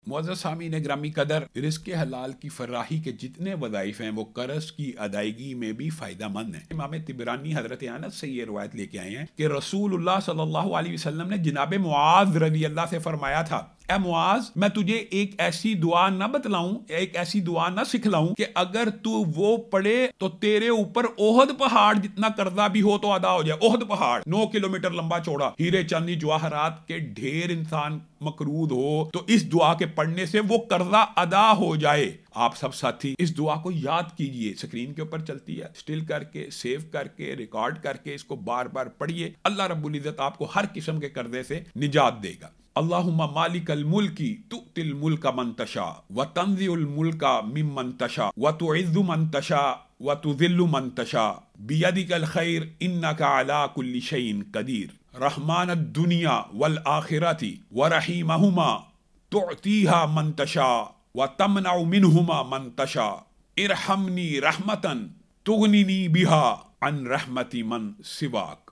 معزز سامعین گرامی قدر، رزق حلال کی فراہی کے جتنے وظائف ہیں وہ قرض کی ادائیگی میں بھی فائدہ مند ہیں۔ امام طبرانی حضرت انس سے یہ روایت لے کے آئے ہیں کہ رسول اللہ صلی اللہ علیہ وسلم نے جناب معاذ رضی اللہ سے فرمایا تھا، اے معاذ، میں تجھے ایک ایسی دعا نہ بتلاؤں، ایک ایسی دعا نہ سکھلاؤں کہ اگر تو وہ پڑھے تو تیرے اوپر احد پہاڑ جتنا قرضہ بھی ہو تو ادا ہو جائے۔ احد پہاڑ 9 کلومیٹر لمبا چوڑا، ہیرے چاندی جواہرات کے ڈھیر انسان مقروض ہو تو اس دعا کے پڑھنے سے وہ قرضہ ادا ہو جائے۔ آپ سب ساتھی اس دعا کو یاد کیجئے، سکرین کے اوپر چلتی ہے، سٹل کر کے، سیو کر کے، ریکارڈ کر کے اس کو بار بار پڑھیے۔ اللہ رب العزت آپ کو ہر قسم کے قرضے سے نجات دے گا۔ اللہم مالک الملک تؤتی الملک من تشاء وتنزع الملک ممن تشاء وتعز من تشاء وتذل من تشاء بیدک الخیر انک علی کل شیء قدیر رحمان الدنیا والآخرۃ ورحیمہما تعطیہا من تشاء وتمنع منہما من تشاء ارحمنی رحمتا تغننی بہا عن رحمت من سواک۔